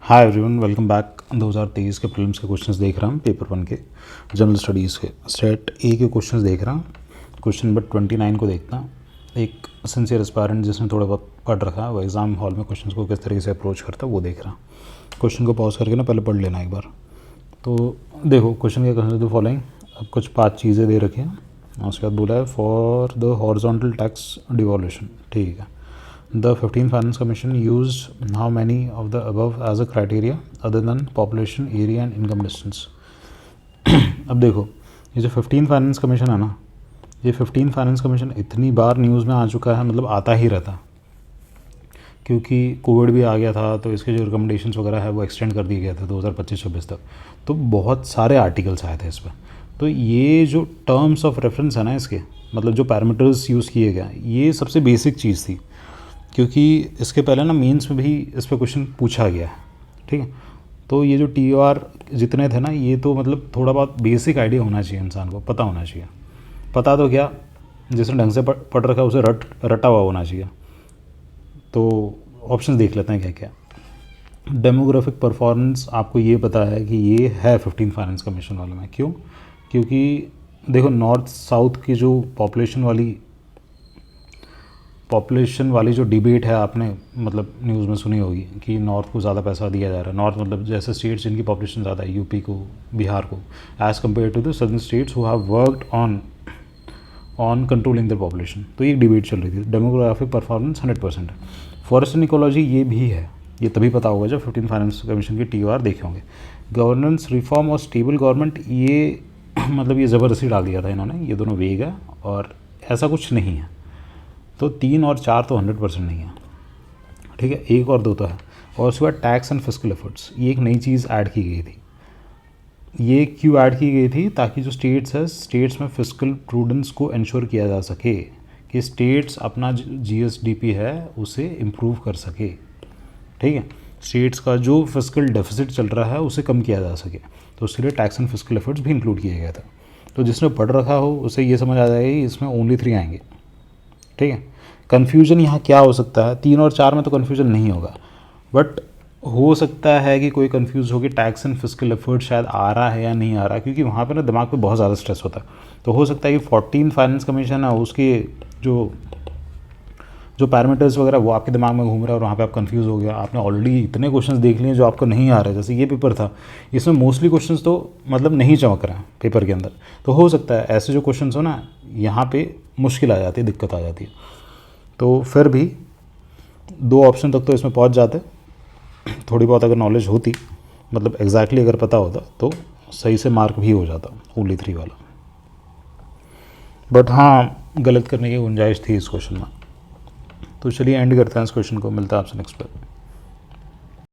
Hi everyone, welcome back. 2023 के prelims के questions देख रहा हूँ, पेपर 1 के जनरल स्टडीज़ के स्टेट ए के क्वेश्चंस देख रहा हूँ। क्वेश्चन नंबर 29 को देखता हूँ। एक सिंसियर एस्पायरेंट जिसने थोड़ा बहुत पढ़ रखा है वो एग्ज़ाम हॉल में क्वेश्चंस को किस तरीके से अप्रोच करता है वो देख रहा हूँ। क्वेश्चन को पॉज करके ना पहले पढ़ लेना एक बार। तो देखो क्वेश्चन क्या कहना द फॉलोइंग। अब कुछ 5 चीज़ें दे रखी हैं, उसके बाद बोला है फॉर द हॉरिजॉन्टल टैक्स डिवॉल्यूशन। ठीक है। The 15th Finance Commission used how many of the above as a criteria other than population, area and income distance? अब देखो ये जो 15th फाइनेंस कमीशन है ना, ये 15th फाइनेंस कमीशन इतनी बार न्यूज़ में आ चुका है, मतलब आता ही रहता, क्योंकि कोविड भी आ गया था तो इसके जो रिकमेंडेशंस वगैरह है वो एक्सटेंड कर दिए गए थे 2025-26 तक। तो बहुत सारे आर्टिकल्स आए थे इस पर। तो ये जो टर्म्स ऑफ रेफरेंस है ना इसके, मतलब जो पैरामीटर्स यूज़ किए गए, ये सबसे बेसिक चीज़ थी, क्योंकि इसके पहले ना मेंस में भी इस पर क्वेश्चन पूछा गया है। ठीक है। तो ये जो TOR जितने थे ना, ये तो मतलब थोड़ा बहुत बेसिक आइडिया होना चाहिए, इंसान को पता होना चाहिए। पता तो क्या, जिसने ढंग से पढ़ रखा है उसे रटा हुआ होना चाहिए। तो ऑप्शंस देख लेते हैं क्या क्या। डेमोग्राफिक परफॉर्मेंस, आपको ये पता है कि ये है 15 फाइनेंस कमीशन वाले में। क्यों? क्योंकि देखो नॉर्थ साउथ की जो पॉपुलेशन वाली जो डिबेट है, आपने मतलब न्यूज़ में सुनी होगी कि नॉर्थ को ज़्यादा पैसा दिया जा रहा है। नॉर्थ मतलब जैसे स्टेट्स जिनकी पॉपुलेशन ज़्यादा है, यूपी को, बिहार को, as compare to the southern states who have worked on controlling the population. तो ये डिबेट चल रही थी। डेमोग्राफिक परफॉर्मेंस 100% है। फॉरेस्ट एंड इकोलॉजी ये भी है, ये तभी पता होगा जब 15 फाइनेंस कमीशन के TOR देखे होंगे। गवर्नेंस रिफॉर्म और स्टेबल गवर्नमेंट, ये मतलब ये ज़बरदस्ती डाल दिया था इन्होंने, ये दोनों वेग है और ऐसा कुछ नहीं है। तो 3 और 4 तो 100% नहीं है। ठीक है, 1 और 2 तो है। और उसके बाद टैक्स एंड फिस्कल एफर्ट्स, ये एक नई चीज़ ऐड की गई थी। ये क्यों ऐड की गई थी? ताकि जो स्टेट्स है, स्टेट्स में फिस्कल प्रूडेंस को इंश्योर किया जा सके कि स्टेट्स अपना GSDP है उसे इम्प्रूव कर सके। ठीक है, स्टेट्स का जो फिस्कल डेफिसिट चल रहा है उसे कम किया जा सके। तो उसके लिए टैक्स एंड फिस्कल एफर्ट्स भी इंक्लूड किया गया था। तो जिसने पढ़ रखा हो उसे ये समझ आ जाएगी इसमें ओनली 3 आएंगे। ठीक है। कन्फ्यूजन यहाँ क्या हो सकता है? 3 और 4 में तो कन्फ्यूजन नहीं होगा, बट हो सकता है कि कोई कन्फ्यूज़ हो कि टैक्स एंड फिस्कल एफर्ट शायद आ रहा है या नहीं आ रहा, क्योंकि वहाँ पे ना दिमाग पे बहुत ज़्यादा स्ट्रेस होता है। तो हो सकता है कि 14 फाइनेंस कमीशन है उसके जो पैरामीटर्स वगैरह वो आपके दिमाग में घूम रहा है और वहाँ पे आप कंफ्यूज हो गया। आपने ऑलरेडी इतने क्वेश्चंस देख लिए जो आपको नहीं आ रहे। जैसे ये पेपर था, इसमें मोस्टली क्वेश्चंस तो मतलब नहीं चमक रहे हैं पेपर के अंदर। तो हो सकता है ऐसे जो क्वेश्चंस हो ना, यहाँ पे मुश्किल आ जाती है, दिक्कत आ जाती है। तो फिर भी 2 ऑप्शन तक तो इसमें पहुँच जाते। थोड़ी बहुत अगर नॉलेज होती, मतलब एग्जैक्टली अगर पता होता, तो सही से मार्क भी हो जाता ओनली 3 वाला। बट हाँ, गलत करने की गुंजाइश थी इस क्वेश्चन में। तो चलिए एंड करते हैं इस क्वेश्चन को, मिलता है आपसे नेक्स्ट पर।